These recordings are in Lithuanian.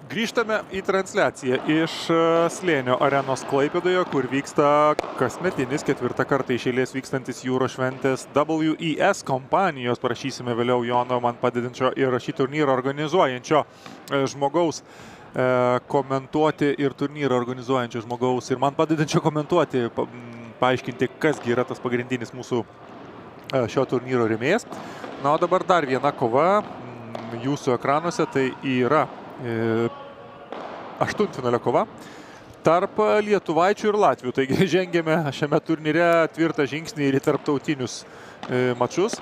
Grįžtame į transliaciją iš Slėnio arenos Klaipėdoje, kur vyksta kasmetinis 4 kartą iš eilės vykstantis jūros šventės WES kompanijos, parašysime vėliau Jono man padedančio ir šį turnyrą organizuojančio žmogaus komentuoti ir turnyrą organizuojančio žmogaus ir man padedančio komentuoti, paaiškinti, kasgi yra tas pagrindinis mūsų šio turnyro rėmėjas. Na, o dabar dar viena kova jūsų ekranuose, tai yra aštuntfinalio kova tarp lietuvaičių ir latvių. Taigi žengėme šiame turnyre tvirtą žingsnį ir į tarptautinius mačus.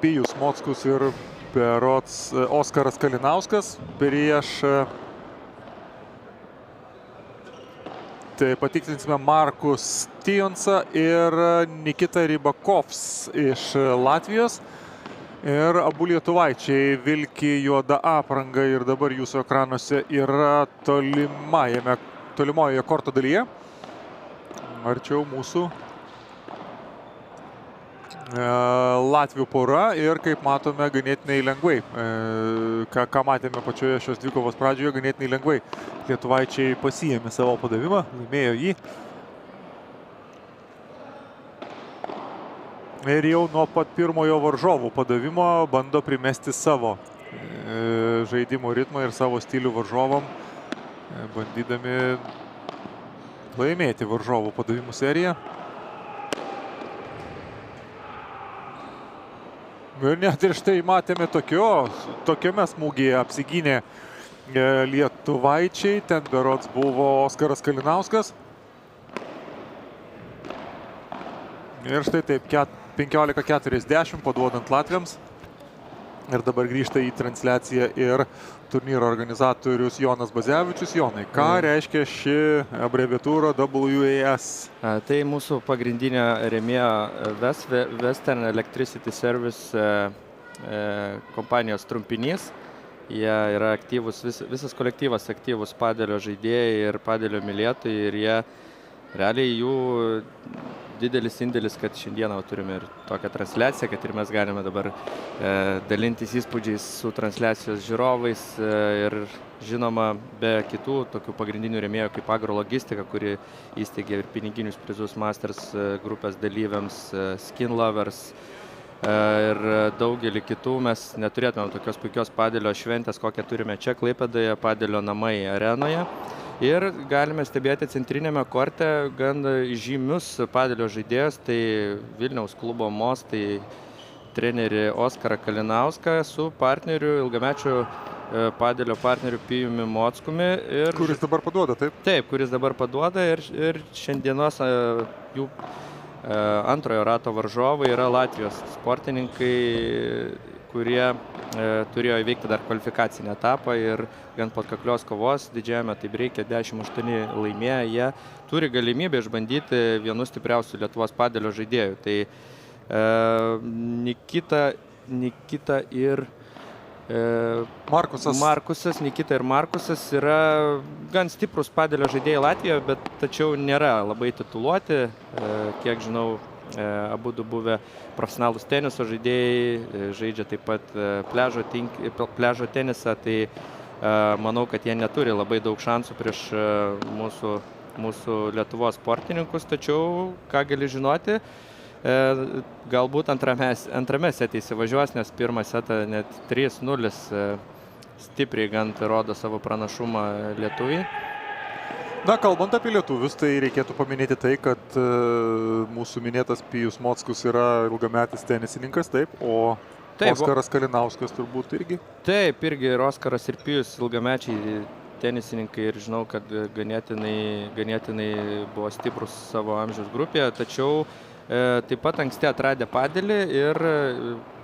Pijus Mockus ir berods Oskaras Kalinauskas prieš, tai patikslinsime, Markus Tijonsą ir Nikita Rybakovs iš Latvijos. Ir abu lietuvaičiai vilki juodą aprangą ir dabar jūsų ekranuose yra tolimojoje korto dalyje. Arčiau mūsų latvių pora ir, kaip matome, ganėtinai lengvai. Ką matėme pačioje šios dvikovos pradžioje, ganėtinai lengvai. Lietuvaičiai pasiėmė savo padavimą, laimėjo jį. Ir jau nuo pat pirmojo varžovų padavimo bando primesti savo žaidimo ritmą ir savo stilių varžovam, bandydami laimėti varžovų padavimų seriją. Ir net ir štai matėme tokiame smūgyje apsigynė lietuvaičiai. Ten berods buvo Oskaras Kalinauskas. Ir štai taip 15:40 paduodant latviams. Ir dabar grįžta į transliaciją ir turnyro organizatorius Jonas Bazevičius. Jonai, ką reiškia ši abreviatūra WES? Tai mūsų pagrindinė rėmėja Western Electricity Service kompanijos trumpinys. Jie yra aktyvus, visas kolektyvas aktyvus padelio žaidėjai ir padelio mylėtojai, ir jie realiai jų didelis indėlis, kad šiandieną turime ir tokią transliaciją, kad ir mes galime dabar dalintis įspūdžiais su transliacijos žiūrovais ir žinoma be kitų tokių pagrindinių rėmėjų kaip Agrologistika, kuri įsteigė ir piniginius prizus Masters grupės dalyviams, Skin Lovers ir daugelį kitų. Mes neturėtumėm tokios puikios padelio šventės, kokią turime čia Klaipėdoje, padelio namai arenoje. Ir galime stebėti centrinėme korte gan žymius padelio žaidėjus, tai Vilniaus klubo MOS, tai trenerį Oskarą Kalinauską su partneriu, ilgamečiu padelio partneriu Pijumi Mockumi. Kuris dabar paduoda, taip? Taip, kuris dabar paduoda ir šiandienos jų antrojo rato varžovai yra Latvijos sportininkai, kurie turėjo įveikti dar kvalifikacinį etapą ir gan po atkaklios kovos didžiajame taibreike 10-8 laimėję, jie turi galimybę išbandyti vienus stipriausių Lietuvos padelio žaidėjų. Tai Nikita ir Markusas yra gan stiprus padelio žaidėjai Latvijoje, bet tačiau nėra labai tituluoti. Kiek žinau, abu buvę profesionalūs teniso žaidėjai, žaidžia taip pat pliažo tenisą, tai manau, kad jie neturi labai daug šansų prieš mūsų Lietuvos sportininkus, tačiau ką gali žinoti, galbūt antrame sete įsivažiuos, nes pirmą setą net 3-0 stipriai gan rodo savo pranašumą lietuviai. Na, kalbant apie lietuvius, tai reikėtų paminėti tai, kad mūsų minėtas Pijus Mockus yra ilgametis tenisininkas, taip, o Oskaras Kalinauskas turbūt irgi? Taip, irgi ir Oskaras ir Pijus ilgamečiai tenisininkai ir žinau, kad ganėtinai buvo stiprus savo amžiaus grupėje, tačiau taip pat anksti atradę padelį ir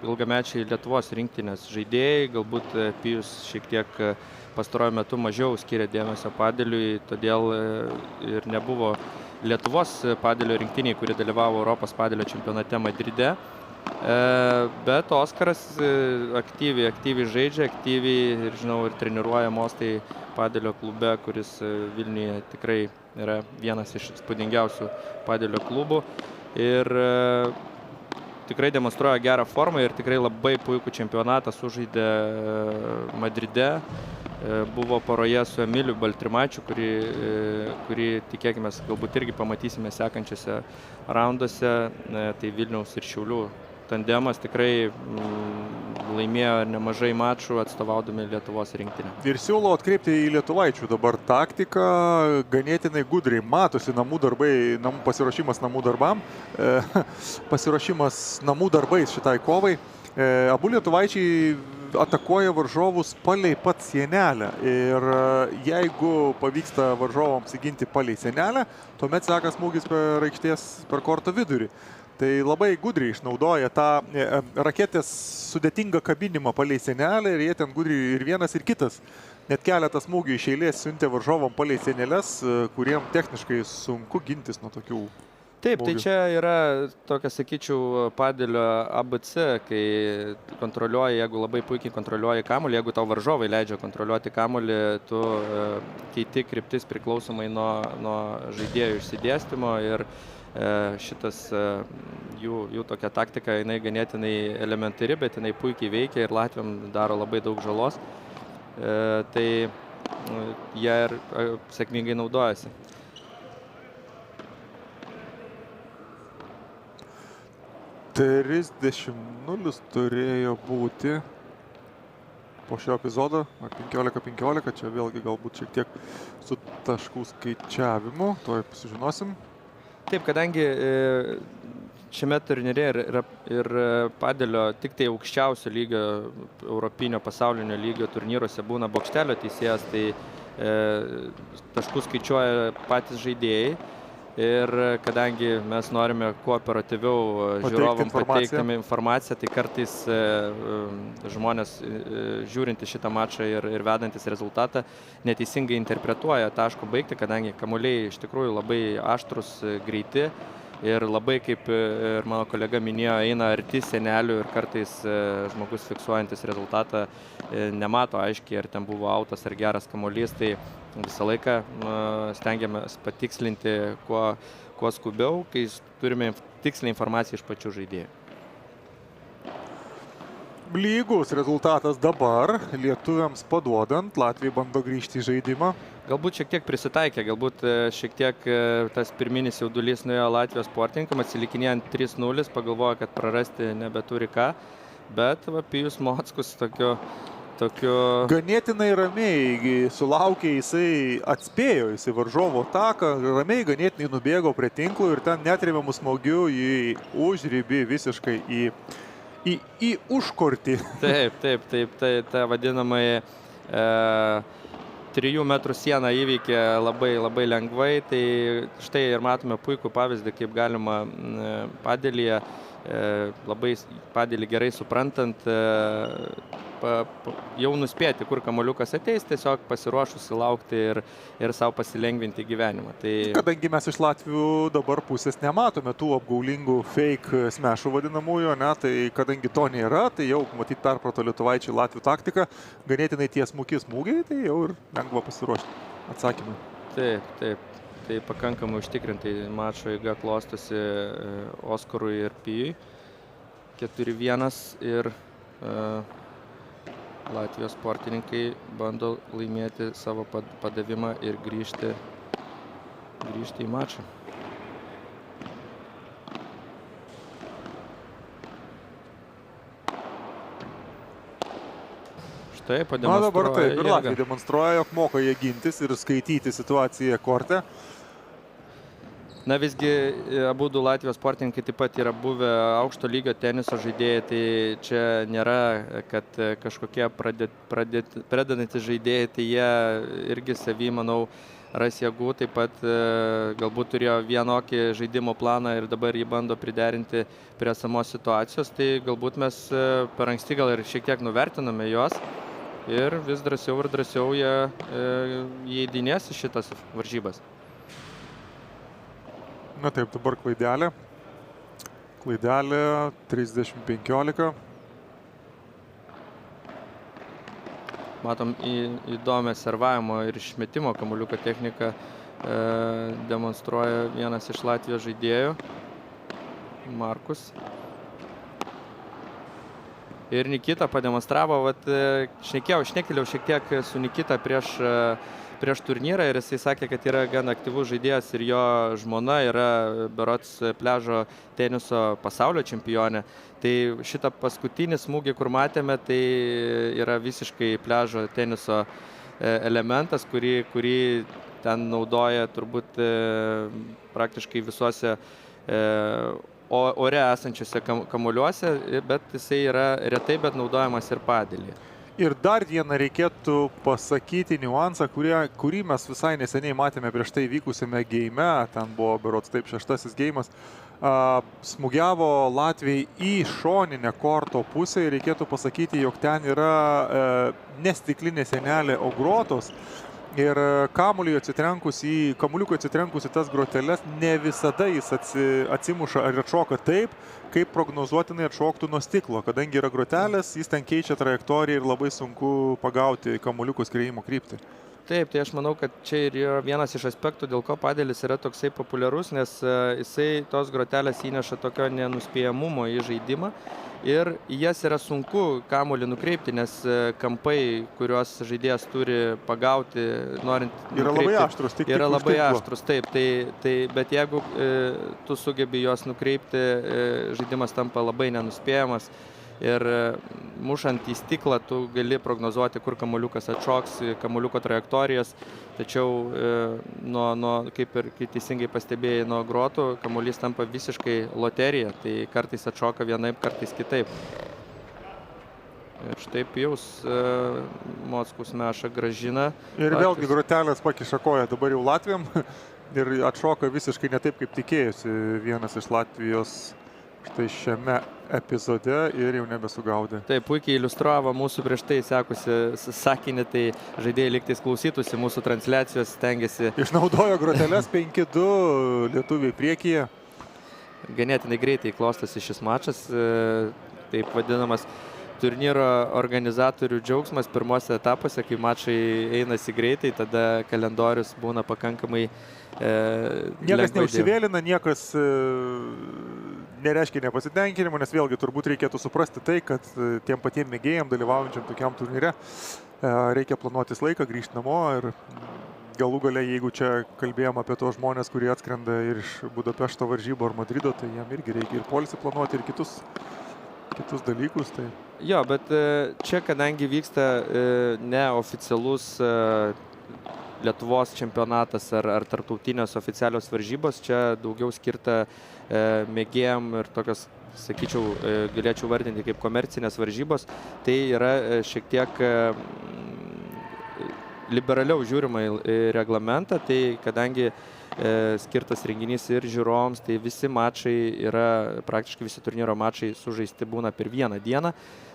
ilgamečiai Lietuvos rinktinės žaidėjai, galbūt Pijus šiek tiek pastaruoju metu mažiau skiria dėmesio padeliui, todėl ir nebuvo Lietuvos padelio rinktiniai, kuri dalyvavo Europos padelio čempionate Madride. Bet Oskaras aktyviai žaidžia, aktyviai ir žinau ir treniruoja Mostai padelio klube, kuris Vilniuje tikrai yra vienas iš įspūdingiausių padelio klubų. Ir tikrai demonstruoja gerą formą ir tikrai labai puikų čempionatą sužaidė Madride. Buvo poroje su Emiliu Baltrimaičiu, kurį tikėkime, galbūt irgi pamatysime sekančiose raunduose. Tai Vilniaus ir Šiaulių tandemas tikrai laimėjo nemažai mačų atstovaudami Lietuvos rinktinę. Ir siūlau atkreipti į lietuvaičių dabar taktiką, ganėtinai gudriai matosi pasiruošimas namų darbam, pasiruošimas namų darbais šitai kovai. Abu lietuvaičiai atakuoja varžovus palei pat sienelę ir jeigu pavyksta varžovams įginti palei sienelę, tuomet seka smūgis per korto vidurį. Tai labai gudriai išnaudoja tą raketės sudėtingą kabinimą palei sienelę ir jie ten gudriai ir vienas ir kitas. Net keletą smūgių iš eilės siuntė varžovom palei sienelės, kuriem techniškai sunku gintis nuo tokių. Taip, tai čia yra tokia, sakyčiau, padelio ABC, kai kontroliuoji, jeigu labai puikiai kontroliuoji kamuolį, jeigu tau varžovai leidžia kontroliuoti kamuolį, tu keiti kryptis priklausomai nuo žaidėjų išsidėstymo ir šitas jų tokia taktika, jinai ganėtinai elementari, bet jinai puikiai veikia ir latviam daro labai daug žalos. Tai jie ir sėkmingai naudojasi. 30-0 turėjo būti po šio epizodo, ar 15-15, čia vėlgi galbūt šiek tiek su taškų skaičiavimu, to sužinosim. Taip, kadangi šiame turnyre ir padelio tik tai aukščiausio lygio, europinio pasaulinio lygio turnyruose būna bokštelio teisėjas, tai taškų skaičiuoja patys žaidėjai. Ir kadangi mes norime kuo operatyviau žiūrovam pateikti informaciją, tai kartais žmonės žiūrinti šitą mačą ir vedantis rezultatą neteisingai interpretuoja taško baigtį, kadangi kamuoliai iš tikrųjų labai aštrus, greiti ir labai, kaip ir mano kolega minėjo, eina arti sienelių ir kartais žmogus fiksuojantis rezultatą nemato aiškiai, ar ten buvo autas ar geras kamuolys. Tai visą laiką stengiamės patikslinti kuo skubiau, kai turime tikslią informaciją iš pačių žaidėjų. Lygus rezultatas dabar, lietuviams paduodant, Latvijai bando grįžti į žaidimą. Galbūt šiek tiek prisitaikė, galbūt šiek tiek tas pirminis jaudulys nuėjo Latvijos sportininkam, atsilikinėjant 3-0, pagalvojo, kad prarasti nebeturi ką, bet Pijus Mockus tokiu ganėtinai ramiai sulaukė, jisai atspėjo varžovo taką, ramiai ganėtinai nubėgo prie tinklų ir ten netremiamų smūgių į užribį visiškai į užkortį. Taip, ta vadinamai 3 metrų sieną įveikė labai lengvai, tai štai ir matome puikų pavyzdį, kaip galima padelyje, labai padelį gerai suprantant, jau nuspėti, kur kamuoliukas ateis, tiesiog pasiruošusi laukti ir savo pasilengvinti gyvenimą. Tai... Kadangi mes iš Latvių dabar pusės nematome tų apgaulingų fake smešų vadinamųjų, tai kadangi to nėra, tai jau matyt perprato lietuvaičiai Latvių taktiką, ganėtinai tiesmuki smūgiai, tai jau ir lengva pasiruošti atsakymui. Taip. Tai pakankamai užtikrintai mačo eiga klostosi Oskarui ir Pijui. 4-1 ir Latvijos sportininkai bando laimėti savo padavimą ir grįžti į mačą. Štai pademonstruoja. Dabar taip, ir Latvijai demonstruoja, jog moka jie gintis ir skaityti situaciją korte. Na visgi, abudu Latvijos sportininkai taip pat yra buvę aukšto lygio teniso žaidėjai, tai čia nėra, kad kažkokie pradedantys žaidėjai, tai jie irgi savy, manau, ras jėgų, taip pat galbūt turėjo vienokį žaidimo planą ir dabar jį bando priderinti prie esamos situacijos, tai galbūt mes per anksti gal ir šiek tiek nuvertiname juos ir vis drąsiau jie įeidinės į šitas varžybas. Na taip, dabar klaidelė 30-15. Matom įdomią servavimo ir išmetimo kamuoliuko techniką demonstruoja vienas iš Latvijos žaidėjų, Markus. Ir Nikita pademonstravo, šnekėjau šiek tiek su Nikita prieš turnyrą ir jisai sakė, kad yra gan aktyvus žaidėjas ir jo žmona yra berods pliažo teniso pasaulio čempionė. Tai šitą paskutinį smūgį, kur matėme, tai yra visiškai pliažo teniso elementas, kurį ten naudoja turbūt praktiškai visuose ore esančiuose kamuoliuose, bet jisai yra retai, bet naudojamas ir padėlyje. Ir dar vieną reikėtų pasakyti niuansą, kurį mes visai neseniai matėme prieš tai vykusiame geime, ten buvo berods taip 6. geimas, smūgiavo Latvijai į šoninę korto pusę ir reikėtų pasakyti, jog ten yra ne stiklinė sienelė, o grotos. Ir kamuoliukui atsitrenkus į tas groteles, ne visada jis atsimuša ar atšoka taip, kaip prognozuotinai atšoktų nuo stiklo. Kadangi yra grotelės, jis ten keičia trajektoriją ir labai sunku pagauti kamuoliuko skriejimo kryptį. Taip, tai aš manau, kad čia ir yra vienas iš aspektų, dėl ko padėlis yra toksai populiarus, nes jisai tos grotelės įneša tokio nenuspėjamumo į žaidimą. Ir jas yra sunku kamuolį nukreipti, nes kampai, kuriuos žaidėjas turi pagauti, norint nukreipti, yra labai aštrus, yra labai aštrus, taip, bet jeigu tu sugebi juos nukreipti, žaidimas tampa labai nenuspėjamas. Ir mušant į stiklą tu gali prognozuoti, kur kamuoliukas atšoks, kamuoliuko trajektorijas, tačiau kaip ir teisingai pastebėjai, nuo grotų kamuolys tampa visiškai loterija, tai kartais atšoka vienaip, kartais kitaip. Ir štai Pijaus Mockus meša grąžina. Ir vėlgi grotelės pakiša koją dabar jau Latvijam ir atšoka visiškai ne taip, kaip tikėjusi vienas iš Latvijos štai šiame epizode ir jau nebesugaudė. Taip, puikiai iliustravo mūsų prieš tai sekusi sakinį, tai žaidėjai lygtais klausytųsi mūsų transliacijos, stengiasi. Išnaudojo groteles 5-2 lietuviai priekyje. Ganėtinai greitai klostosi šis mačas, taip vadinamas turnyro organizatorių džiaugsmas pirmose etapuose, kai mačai einasi greitai, tada kalendorius būna pakankamai niekas neužsivėlina, niekas nereiškia nepasitenkinimo, nes vėlgi turbūt reikėtų suprasti tai, kad tiem patiem mėgėjam dalyvaujančiam tokiam turnyre reikia planuotis laiką, grįžti namo ir galų gale, jeigu čia kalbėjom apie tos žmonės, kurie atskrenda ir iš Budapešto varžybų ar Madrido, tai jam irgi reikia ir poilsį planuoti ir kitus dalykus. Tai. Jo, bet čia, kadangi vyksta neoficialus Lietuvos čempionatas ar tarptautinės oficialios varžybos, čia daugiau skirta mėgėjam ir tokios, sakyčiau, galėčiau vardinti kaip komercinės varžybos, tai yra šiek tiek liberaliau žiūrima į reglamentą, tai kadangi skirtas renginys ir žiūrovams, tai visi mačai yra, praktiškai visi turnyro mačai sužaisti būna per vieną dieną.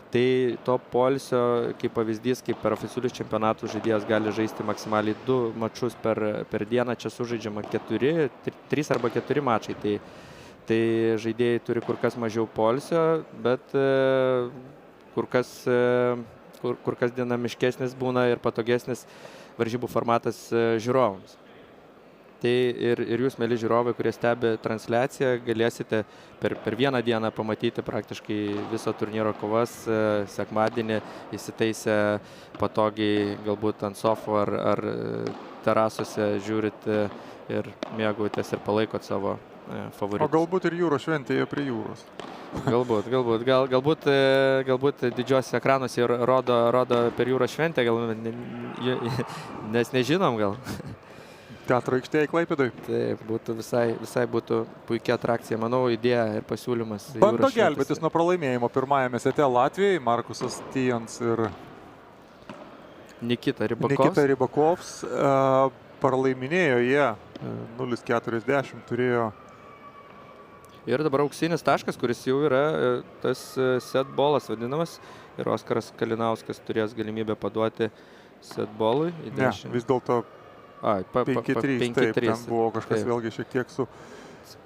Tai to poilsio, kaip pavyzdys, kaip per oficialius čempionatus žaidėjas gali žaisti maksimaliai 2 mačus per dieną, čia sužaidžiama 3 arba 4 mačai. Tai žaidėjai turi kur kas mažiau poilsio, bet kur kas dinamiškesnis būna ir patogesnis varžybų formatas žiūrovams. Tai ir jūs, mėly žiūrovai, kurie stebi transliaciją, galėsite per vieną dieną pamatyti praktiškai viso turnyro kovas, sekmadienį įsitaisę patogiai, galbūt ant sofų ar terasose žiūrit ir mėgaujatės ir palaikot savo favoritus. O galbūt ir jūros šventėje prie jūros. Galbūt didžiuose ekranuose rodo per jūros šventę, nes nežinom gal. Teatro aikštėje Klaipėdoj. Taip, visai būtų puikia atrakcija, manau, idėja ir pasiūlymas. Bando gelbėtis nuo pralaimėjimo pirmajame sete Latvijai, Markusas Tijans ir Nikita Rybakovs. Pralaiminėjo jie 0,40 turėjo. Ir dabar auksinis taškas, kuris jau yra tas set bolas vadinamas. Ir Oskaras Kalinauskas turės galimybę paduoti set bolui. Ne, vis dėlto 5-3, taip, ten buvo kažkas vėlgi šiek tiek su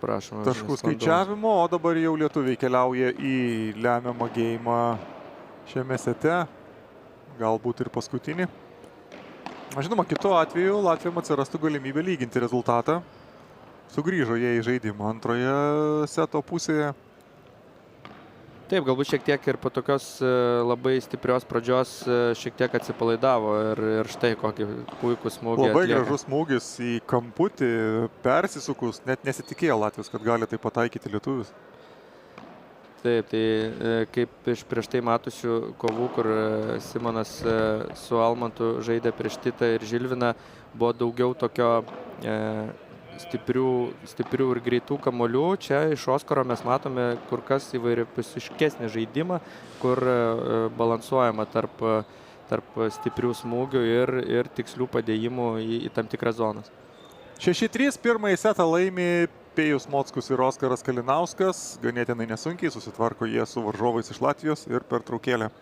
taškų skaičiavimu, o dabar jau lietuviai keliauja į lemiamą geimą šiame sete, galbūt ir paskutinį. Žinoma, kitu atveju Latvijam atsirastų galimybė lyginti rezultatą. Sugrįžo jie į žaidimą antroje seto pusėje. Taip, galbūt šiek tiek ir po tokios labai stiprios pradžios šiek tiek atsipalaidavo ir štai kokį puikų smūgį Labai atlieka. gražus smūgis į kamputį, persisukus, net nesitikėjo Latvijos, kad gali tai pataikyti lietuvis. Taip, tai kaip iš prieš tai matusių kovų, kur Simonas su Almantu žaidė prieš Titą ir Žilviną, buvo daugiau tokio stiprių ir greitų kamuolių. Čia iš Oskaro mes matome kur kas įvairiapusiškesnį žaidimą, kur balansuojama tarp stiprių smūgių ir tikslių padėjimų į tam tikras zonas. 6-3 pirmąjį setą laimi Pėjus Mockus ir Oskaras Kalinauskas. Ganėtinai nesunkiai susitvarko jie su varžovais iš Latvijos ir pertraukėlė.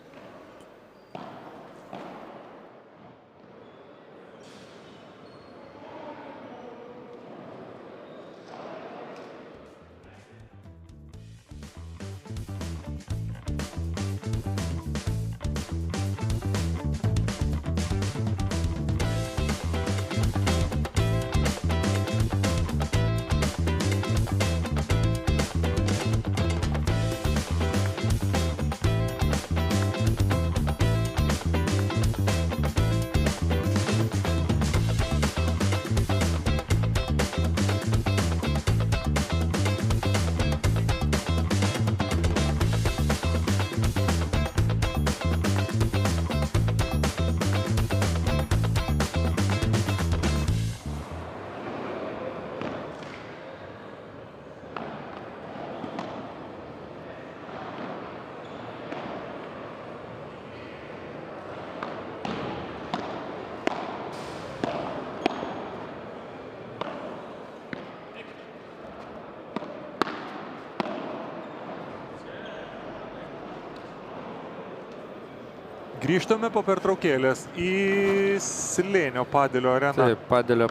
Grįžtame po pertraukėlės į Slėnio Padelio areną. Taip,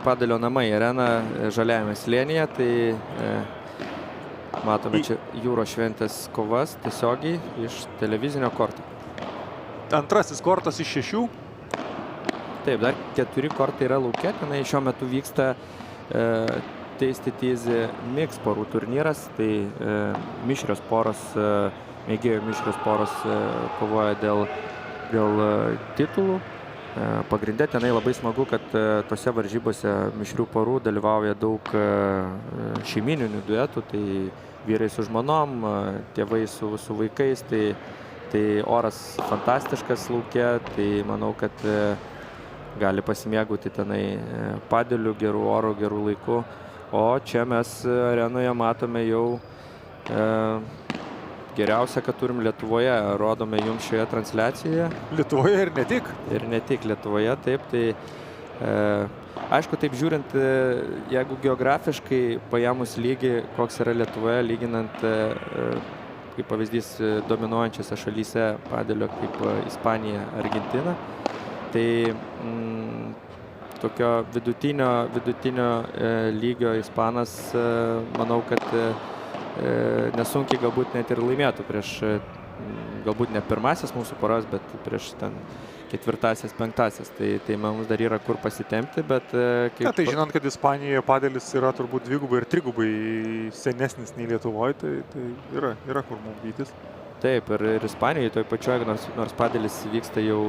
Padelio namai arena žaliajame Slėnyje, tai matome čia jūros šventės kovas tiesiogiai iš televizinio korto. Antrasis kortas iš 6. Taip, dar 4 kortai yra lauke, tenai šiuo metu vyksta Tasty Teasy Mix porų turnyras, tai mišrios poros, mėgėjų mišrios poros kovoja dėl titulų. Pagrinde tenai labai smagu, kad tose varžybose mišrių porų dalyvauja daug šeimininių duetų, tai vyrai su žmonom, tėvai su vaikais, tai oras fantastiškas lauke, tai manau, kad gali pasimėgauti tenai padeliu, gerų orų, gerų laikų. O čia mes arenoje matome jau geriausia, kad turim Lietuvoje, rodome jums šioje transliacijoje. Lietuvoje ir ne tik. Ir ne tik Lietuvoje, taip. Tai aišku, taip žiūrint, jeigu geografiškai paėmus lygį, koks yra Lietuvoje, lyginant, kaip pavyzdys, dominuojančiose šalyse padelio kaip Ispanija, Argentina, tai tokio vidutinio lygio ispanas, manau, kad nesunkiai galbūt net ir laimėtų prieš, galbūt ne pirmasis mūsų poras, bet prieš ten ketvirtasis, penktasis. Tai mums dar yra kur pasitempti, bet... Tai žinant, kad Ispanijoje padelis yra turbūt dvigubai ir trigubai senesnis nei Lietuvoje, tai yra kur mums vytis. Taip, ir Ispanijoje toj pačioje, nors padelis vyksta jau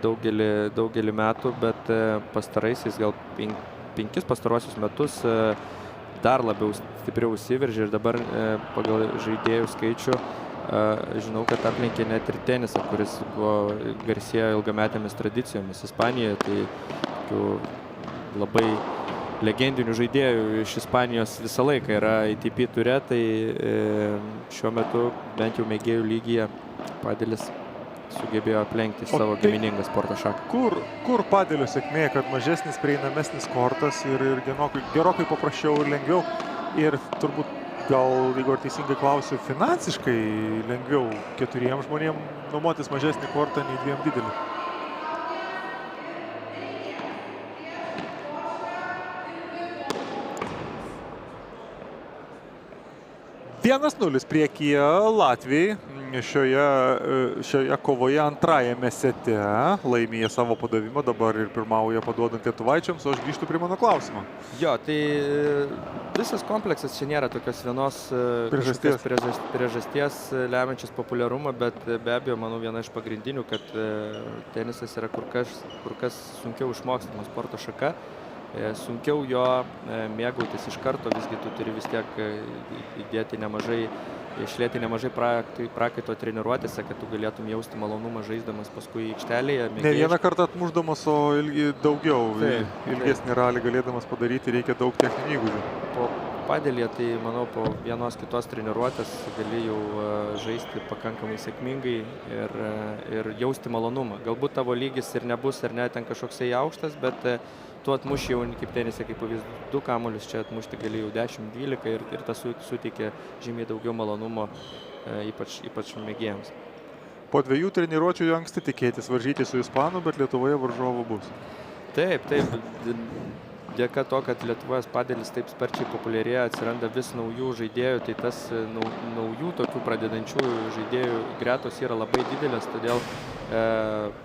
daugelį metų, bet pastaraisiais gal 5 pastarosius metus dar labiau stipriau įsiveržė ir dabar pagal žaidėjų skaičių žinau, kad aplenkė net ir tenisą, kuris buvo garsėjo ilgametėmis tradicijomis. Ispanijoje tai labai legendinių žaidėjų iš Ispanijos visą laiką yra ATP ture, tai šiuo metu bent jau mėgėjų lygyje padelis sugebėjo aplenkti savo giminingą sporto šaką. Kur padelio sėkmė, kad mažesnis, prieinamesnis kortas ir gerokai paprasčiau ir lengviau. Ir turbūt gal, jeigu teisingai klausiu, finansiškai lengviau 4 žmonėms nuomotis mažesnį kortą nei 2 didelį. 1-0 priekyje Latvijai. šioje kovoje antrajame sete, laimėjo savo padavimą, dabar ir pirmauja paduodant lietuvaičiams, o aš grįžtu prie mano klausimą. Jo, tai visas kompleksas čia nėra tokios vienos priežasties lemiančios populiarumą, bet be abejo, manau, viena iš pagrindinių, kad tenisas yra kur kas sunkiau išmokstama sporto šaka. Sunkiau jo mėgautis iš karto, visgi tu turi vis tiek išlieti nemažai prakaito treniruotėse, kad tu galėtum jausti malonumą žaisdamas paskui aikštelėje. Ne vieną kartą atmušdamas, o daugiau. Ilgesnį ralį galėdamas padaryti reikia daug techninių įgūdžių. Po padėlyje, tai manau, po vienos kitos treniruotės gali jau žaisti pakankamai sėkmingai ir jausti malonumą. Galbūt tavo lygis ir nebus, ar ne, ten kažkoksai aukštas, bet tu atmuši jau kaip tenise, kaip pavyzdys, 2 kamuolius, čia atmušti gali jau 10-12 ir tas suteikia žymiai daugiau malonumo, ypač mėgėjams. Po 2 treniruočių jau anksti tikėtis varžyti su Ispanu, bet Lietuvoje varžovų bus. Taip. Dėka to, kad Lietuvos padėlis taip sparčiai populiarėja, atsiranda vis naujų žaidėjų, tai tas naujų tokių pradedančių žaidėjų gretos yra labai didelės, todėl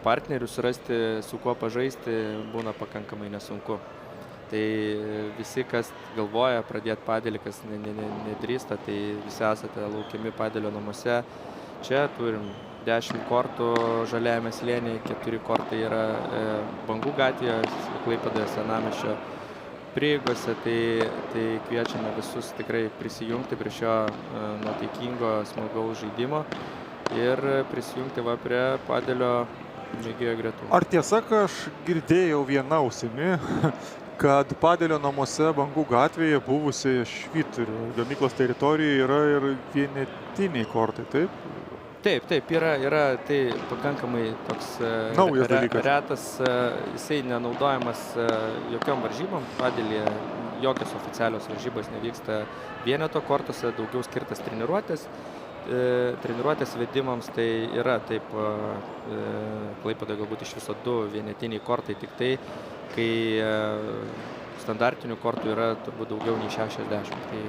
partnerių surasti, su kuo pažaisti, būna pakankamai nesunku. Tai visi, kas galvoja pradėti padėlį, kas nedrįsta, tai visi esate laukiami padėlio namuose. Čia turim 10 kortų žaliajame slėnyje, 4 kortai yra Bangų gatvėje, Klaipėdoje senamiesčio prieigose, tai kviečiame visus tikrai prisijungti prie šio nuotaikingo, smagaus žaidimo ir prisijungti prie padėlio mėgėjo gretų. Ar tiesa, kad aš girdėjau vieną ausimi, kad padėlio namuose Bangų gatvėje buvusioje Švyturio gamyklos teritorijoje yra ir vienetiniai kortai, taip? Taip, yra tai pakankamai toks retas, jisai nenaudojamas jokiom varžybom, padėlyje jokios oficialios varžybos nevyksta vieneto kortuose, daugiau skirtas treniruotės vedimams, tai yra taip, Klaipėdoje galbūt iš viso 2 vienetiniai kortai, tik tai, kai standartinių kortų yra turbūt daugiau nei 60. Tai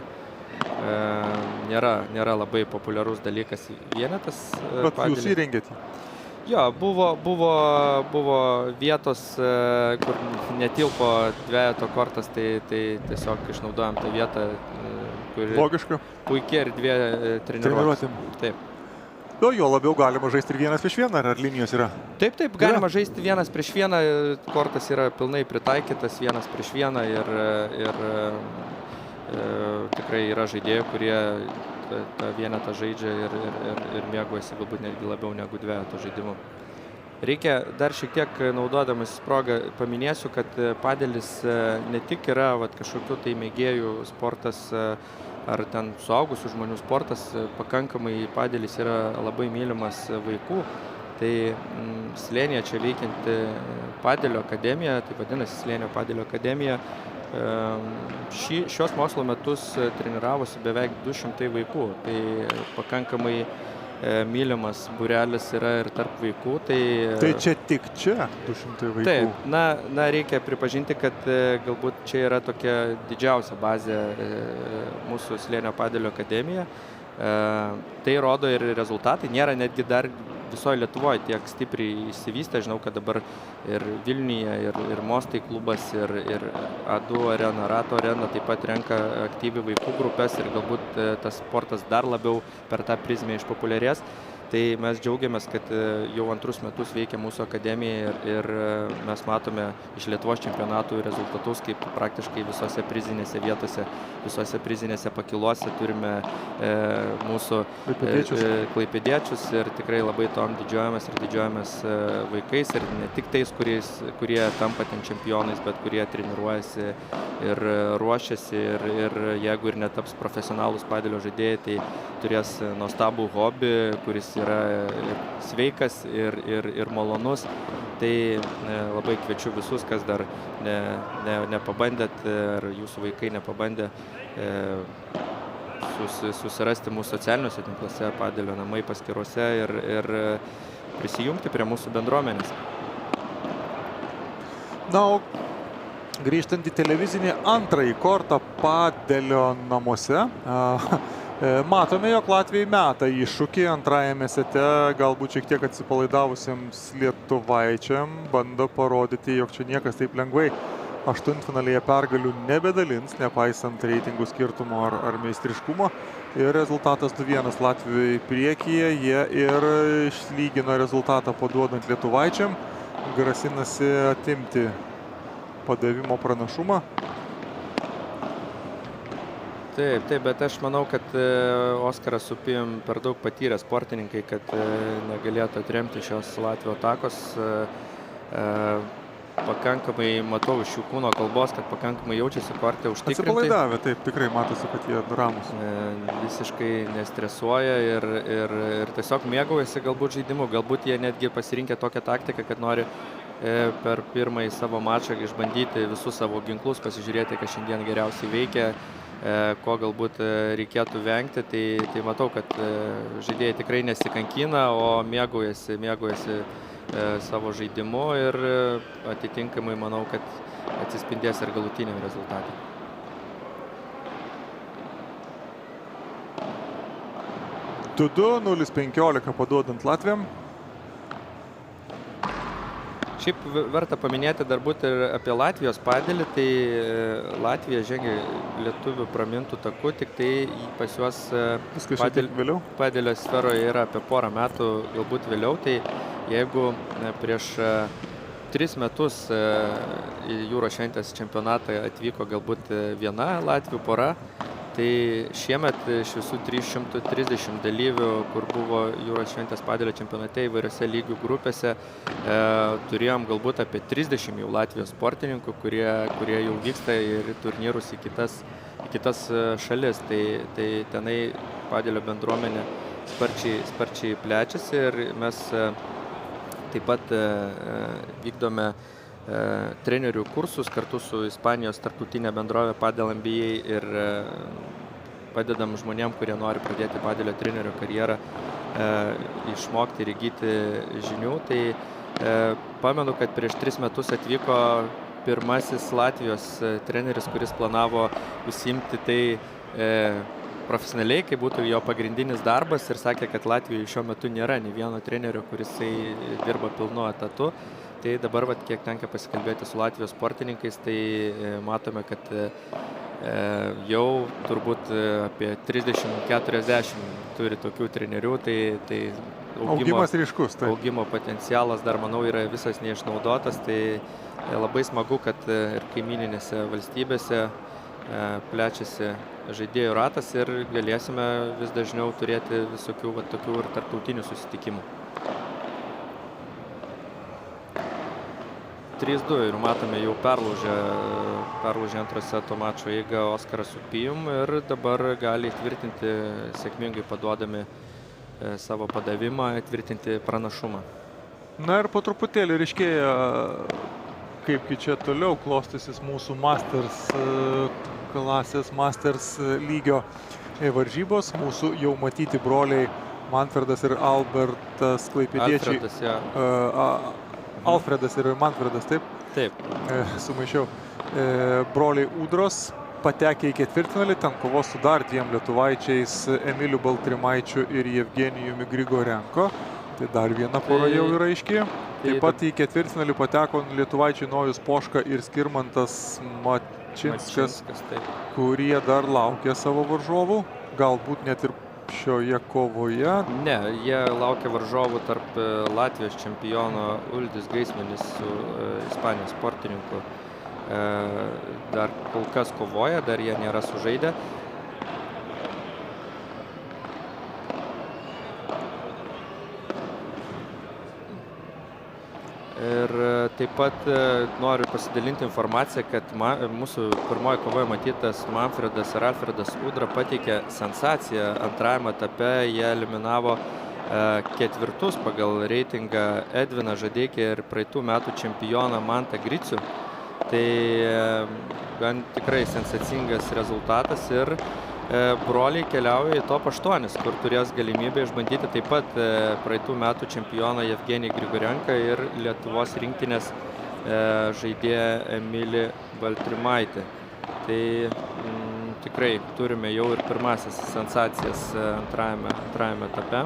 nėra labai populiarus dalykas vienetas. Bet jūs įrengėte? Jo, buvo vietos, kur netilpo dvejeto kortas, tai tiesiog išnaudojom tą vietą, kuri puikiai erdvė treniruotėm. Taip. Jo labiau galima žaisti ir 1-1, ar linijos yra? Taip, galima žaisti 1-1, kortas yra pilnai pritaikytas 1-1 ir tikrai yra žaidėjų, kurie tą vienetą žaidžia ir mėgaujasi galbūt netgi labiau negu dvejeto žaidimu. Reikia dar šiek tiek naudodamas progą paminėsiu, kad padėlis ne tik yra kažkokių tai mėgėjų sportas ar ten suaugusių žmonių sportas, pakankamai padėlis yra labai mylimas vaikų. Tai Slėnyje čia veikianti padėlio akademija, tai vadinasi Slėnio padėlio akademija. Šios mokslo metus treniravosi beveik 200 vaikų, tai pakankamai mylimas būrelis yra ir tarp vaikų. Tai čia tik čia 200 vaikų? Taip, reikia pripažinti, kad galbūt čia yra tokia didžiausia bazė mūsų Slėnio padėlio akademija. Tai rodo ir rezultatai, nėra netgi dar visoje Lietuvoje tiek stipriai išsivystę. Žinau, kad dabar ir Vilniuje, ir Mostai klubas, ir A2 arena, Rato arena taip pat renka aktyviai vaikų grupės ir galbūt tas sportas dar labiau per tą prizmę išpopuliarės. Tai mes džiaugiamės, kad jau 2 metus veikia mūsų akademija ir mes matome iš Lietuvos čempionatų rezultatus, kaip praktiškai visose prizinėse vietose, visose prizinėse pakiluose turime mūsų klaipėdiečius ir tikrai labai tom didžiuojamės vaikais ir ne tik tais, kurie tampa ten čempionais, bet kurie treniruojasi ir ruošiasi ir jeigu ir netaps profesionalūs padėlio žaidėjai, tai turės nuostabų hobį, kuris yra ir sveikas ir malonus. Tai labai kviečiu visus, kas dar nepabandėt ir jūsų vaikai nepabandė susirasti mūsų socialiniuose tinkluose padėlio namai paskyrose ir prisijungti prie mūsų bendruomenės. Na, o grįžtant į televizinį antrąjį kortą padėlio namuose, Matome, jog Latvijai meta iššūkį antrajame sete, galbūt šiek tiek atsipalaidavusiems lietuvaičiam, bando parodyti, jog čia niekas taip lengvai aštuntfinalėje pergalių nebedalins, nepaisant reitingų skirtumo ar meistriškumo. Ir rezultatas 2-1 Latvijai priekyje, jie ir išlygino rezultatą paduodant lietuvaičiam, grasinasi atimti padavimo pranašumą. Taip, bet aš manau, kad Oskaras su Pijum per daug patyrę sportininkai, kad negalėtų atremti šios Latvijos atakos. Pakankamai matau iš jų kūno kalbos, kad pakankamai jaučiasi korte užtikrintai. Atsipalaidavę, taip, tikrai matosi, kad jie ramus. Visiškai nestresuoja ir tiesiog mėgaujasi galbūt žaidimu. Galbūt jie netgi pasirinkę tokią taktiką, kad nori per pirmąjį savo mačą išbandyti visus savo ginklus, pasižiūrėti, kas šiandien geriausiai veikia, ko galbūt reikėtų vengti. Tai matau, kad žaidėjai tikrai nesikankina, o mėgaujasi savo žaidimu ir atitinkamai manau, kad atsispindės ir galutiniam rezultatui. Du 0-15 paduodant Latviam. Šiaip verta paminėti dar būt ir apie Latvijos padėlį, tai Latvija žengia lietuvių pramintų takų, tik tai pas juos padėlio sferoje yra apie porą metų, galbūt vėliau. Tai jeigu prieš 3 metus į jūros šventės čempionatą atvyko galbūt viena Latvių pora, tai šiemet iš visų 330 dalyvių, kur buvo jūros šventės padėlio čempionate įvairiose lygių grupėse, turėjom galbūt apie 30 jau Latvijos sportininkų, kurie jau vyksta ir turnyrus į kitas šalis. Tai tenai padėlio bendruomenė sparčiai plečiasi ir mes taip pat vykdome trenerių kursus kartu su Ispanijos tarptautinė bendrovė Padel NBA ir padedam žmonėm, kurie nori pradėti padėlio trenerio karjerą, išmokti ir įgyti žinių. Tai pamenu, kad prieš 3 metus atvyko pirmasis Latvijos treneris, kuris planavo užsiimti tai profesionaliai, kai būtų jo pagrindinis darbas, ir sakė, kad Latvijoje šiuo metu nėra nei vieno trenerio, kuris dirba pilnu etatu. Tai dabar, kiek tenka pasikalbėti su Latvijos sportininkais, tai matome, kad jau turbūt apie 30-40 turi tokių trenerių, tai augimas ryškus. Augimo potencialas dar, manau, yra visas neišnaudotas. Tai labai smagu, kad ir kaimyninėse valstybėse plečiasi žaidėjų ratas ir galėsime vis dažniau turėti visokių tokių ir tarptautinių susitikimų. 3-2 ir matome jau perlaužė antro seto mačo eigą Oskaras su Pijum ir dabar gali įtvirtinti, sėkmingai paduodami savo padavimą, įtvirtinti pranašumą. Na ir po truputėlį ryškėja, kaipgi čia toliau klostysis mūsų Masters klasės, Masters lygio varžybos. Mūsų jau matyti broliai Manfredas ir Albertas klaipėdiečiai. Alfredas, ja. Alfredas ir Manfredas, taip? Taip. Sumaišiau. Broliai Ūdros patekę į ketvirtfinalį, ten kovos su dar 2 lietuvaičiais, Emiliu Baltrimaičiu ir Jevgenijumi Grigorenko. Tai dar viena pora jau yra aiški. Taip pat į ketvirtfinalį pateko lietuvaičiai Nojus Poška ir Skirmantas Mačinskas, kurie dar laukia savo varžovų. Galbūt net ir šioje kovoje. Ne, jie laukia varžovų tarp Latvijos čempiono Uldis Gaismanis su Ispanijos sportininku. Dar kol kas kovoja, dar jie nėra sužaidę. Ir taip pat noriu pasidalinti informaciją, kad mūsų pirmoje kovoje matytas Manfredas ir Alfredas Ūdra pateikė sensaciją antrajame etape. Jie eliminavo 4 pagal reitingą Edviną Žadeikį ir praeitų metų čempioną Mantą Gricių. Tai gan tikrai sensacingas rezultatas ir broliai keliauja į top 8, kur turės galimybę išbandyti taip pat praeitų metų čempioną Jevgenijų Grigorenką ir Lietuvos rinktinės žaidėją Emilį Baltrimaitį. Tai tikrai turime jau ir pirmasis sensacijas antrajame etape.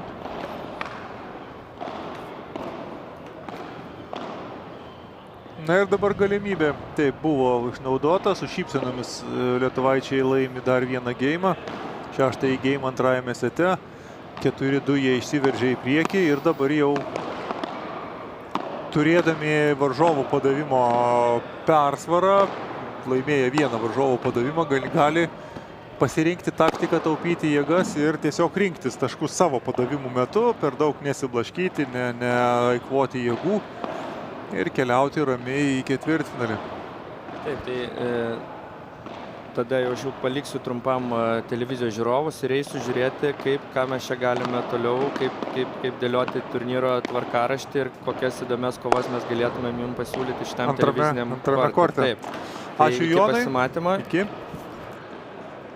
Na ir dabar galimybė taip buvo išnaudota, su šypsenomis lietuvaičiai laimi dar vieną geimą, 6-ąjį geimą antrajame sete, 4-2 jie išsiveržė į priekį ir dabar jau turėdami varžovų padavimo persvarą, laimėję vieną varžovų padavimą, gali pasirinkti taktiką, taupyti jėgas ir tiesiog rinktis taškus savo padavimų metu, per daug nesiblaškyti, neeikvoti jėgų ir keliauti ramiai į ketvirtfinalį. Taip, tai tada jau aš jau paliksiu trumpam televizijos žiūrovus ir eisiu žiūrėti, ką mes čia galime toliau, kaip dėlioti turnyro tvarkaraštį ir kokias įdomias kovas mes galėtumėm jums pasiūlyti šitam televiziniam korte. Taip. Tai ačiū Jonai. Pasimatymą. Iki.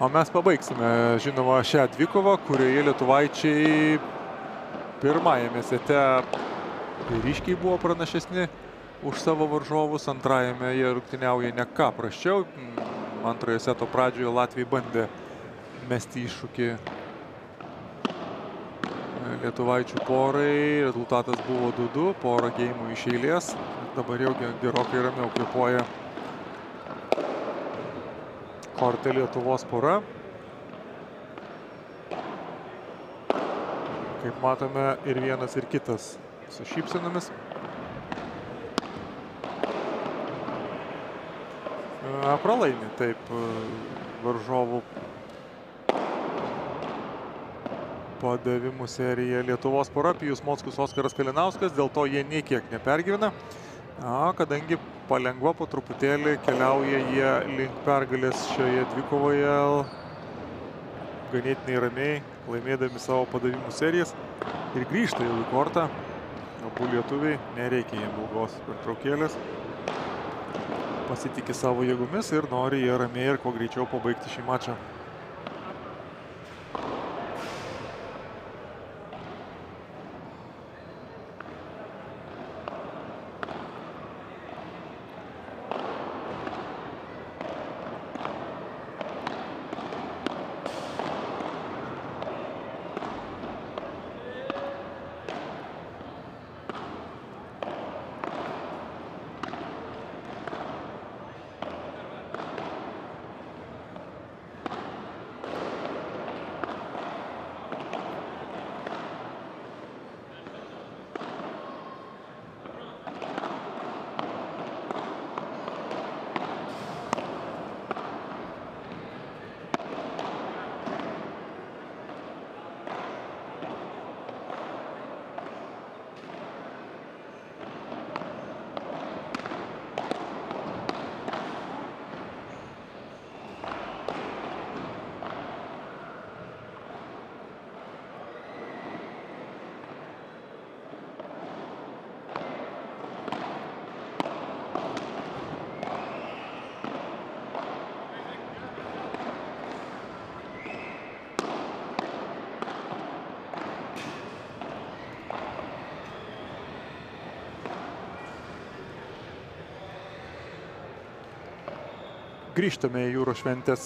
O mes pabaigsime, žinoma, šią dvikovą, kurioje lietuvaičiai pirmajame sete ryškiai buvo pranašesni už savo varžovus, antrajame jie rungtyniauja ne ką prasčiau. Antrojo seto pradžioje Latviai bandė mesti iššūkį lietuvaičių porai. Rezultatas buvo 2-2, porą geimų iš eilės. Dabar jau gerokai ramiau kvėpuoja korte Lietuvos pora. Kaip matome, ir vienas, ir kitas su šypsenomis. Pralaimi, taip, varžovų padavimų serija Lietuvos pora, Pijus Mockus, Oskaras Kalinauskas, dėl to jie nei kiek nepergyvena, kadangi palengva po truputėlį keliauja jie link pergalės šioje dvikovoje, ganėtinai ramiai, laimėdami savo padavimų serijas ir grįžta jau į kortą. Abu lietuviai, nereikia jiems ilgos pertraukėlės. Pasitikė savo jėgomis ir nori jie ramiai ir kuo greičiau pabaigti šį mačą. Grįžtame į Jūros šventės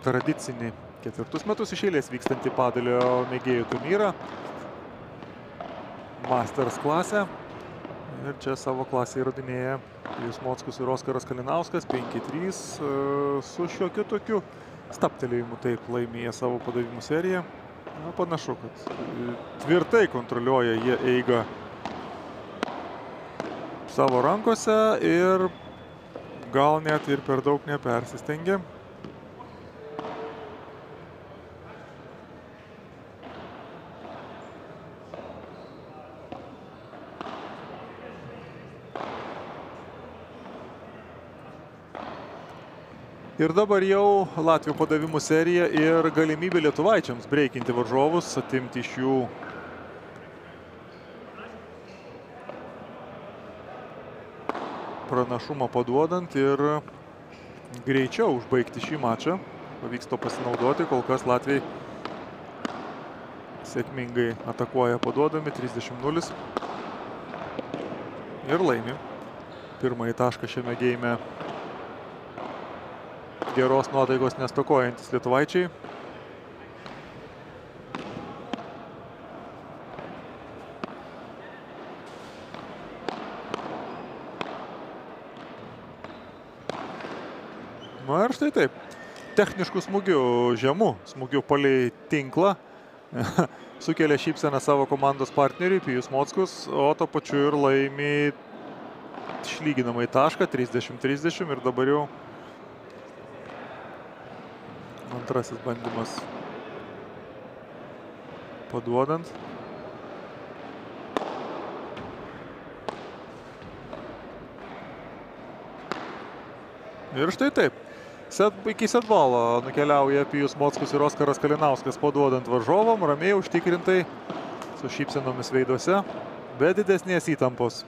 tradicinį 4 metus iš eilės vykstantį padalio mėgėjų turnyrą. Masters klasę. Ir čia savo klasę įrodinėja Pijus Mockus ir Oskaras Kalinauskas. 5-3 su šiokiu tokiu staptelėjimu taip laimėja savo padavimų seriją. Panašu, kad tvirtai kontroliuoja jie eigą savo rankose ir gal net ir per daug nepersistengia. Ir dabar jau Latvių padavimų serija ir galimybė lietuvaičiams breikinti varžovus, atimti iš jų pranašumą paduodant ir greičiau užbaigti šį mačą. Pavyks to pasinaudoti, kol kas Latviai sėkmingai atakuoja paduodami 30-0 ir laimi. Pirmąjį tašką šiame geime geros nuotaikos nestokojantis lietuvaičiai. Na ir štai taip. Techniškų smūgių, žemų smūgių palei tinklą sukelia šypseną savo komandos partneriui Pijus Mockus, o to pačiu ir laimi išlyginamai tašką 30-30 ir dabar jau antrasis bandymas paduodant. Ir štai taip. Iki setbalo nukeliauja Pijus Mockus ir Oskaras Kalinauskas paduodant varžovam, ramiai, užtikrintai, su šypsenomis veiduose, be didesnės įtampos.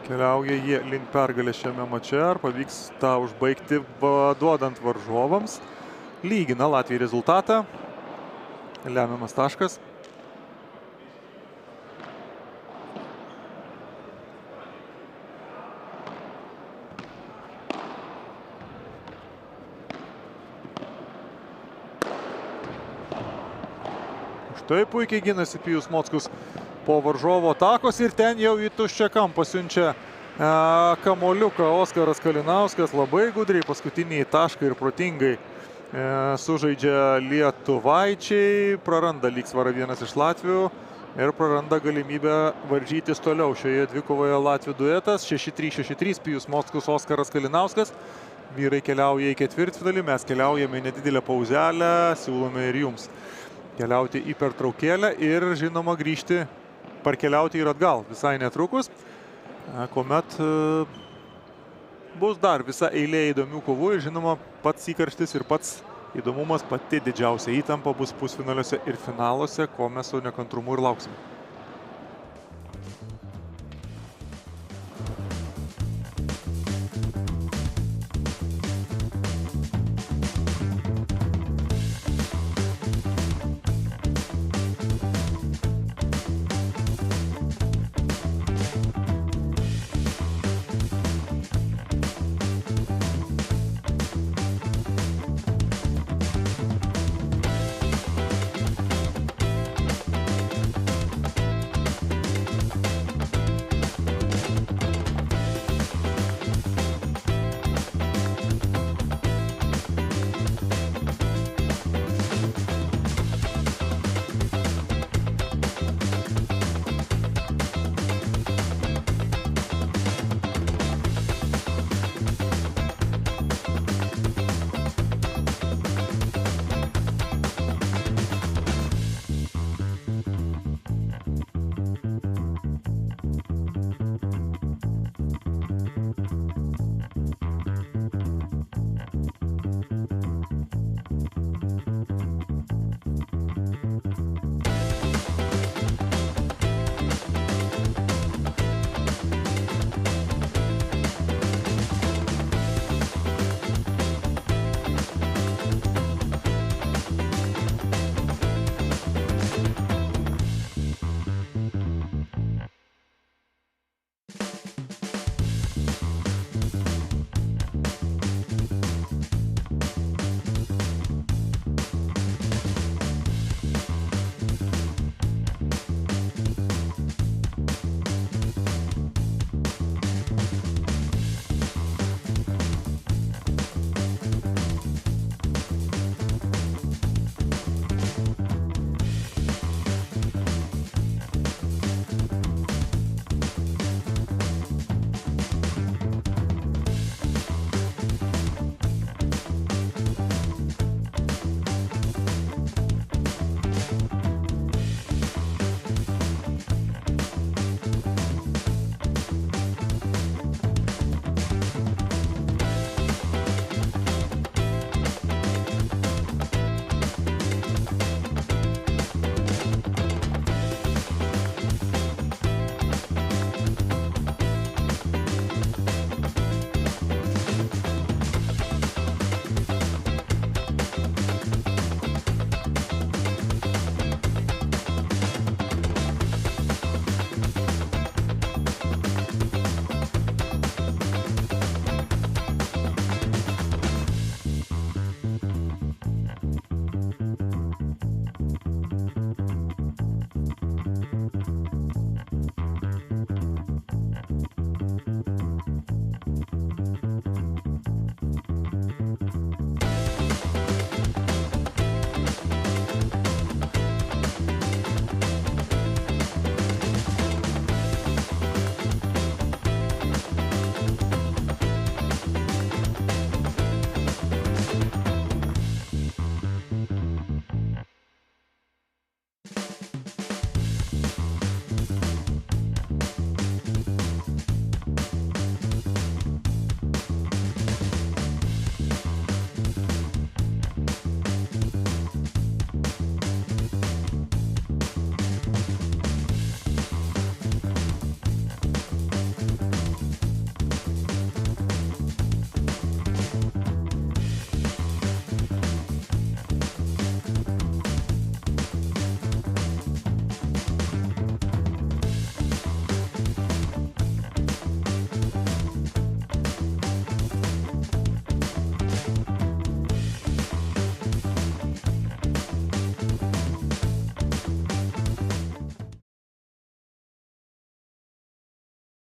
Keliauja jie link pergalės šiame mače, ar pavyks tą užbaigti duodant varžovams. Lygina Latvijai rezultatą, lemiamas taškas. Štai puikiai ginasi Pijus Mockus po varžovo atakos ir ten jau į tuščią kampą siunčia kamoliuką Oskaras Kalinauskas. Labai gudriai paskutinį tašką ir protingai sužaidžia lietuvaičiai. Praranda lygsvarą vienas iš latvių ir praranda galimybę varžytis toliau šioje dvikovoje latvių duetas. 6-3, 6-3 Pijus Mockus, Oskaras Kalinauskas. Vyrai keliauja į ketvirtfinalį, mes keliaujame į nedidelę pauzelę, siūlome ir jums keliauti į pertraukėlę ir, žinoma, grįžti, parkeliauti ir atgal visai netrukus, kuomet bus dar visa eilė įdomių kovų ir, žinoma, pats įkarštis ir pats įdomumas, pati didžiausia įtampa bus pusfinaliuose ir finaluose, ko mes su nekantrumu ir lauksim.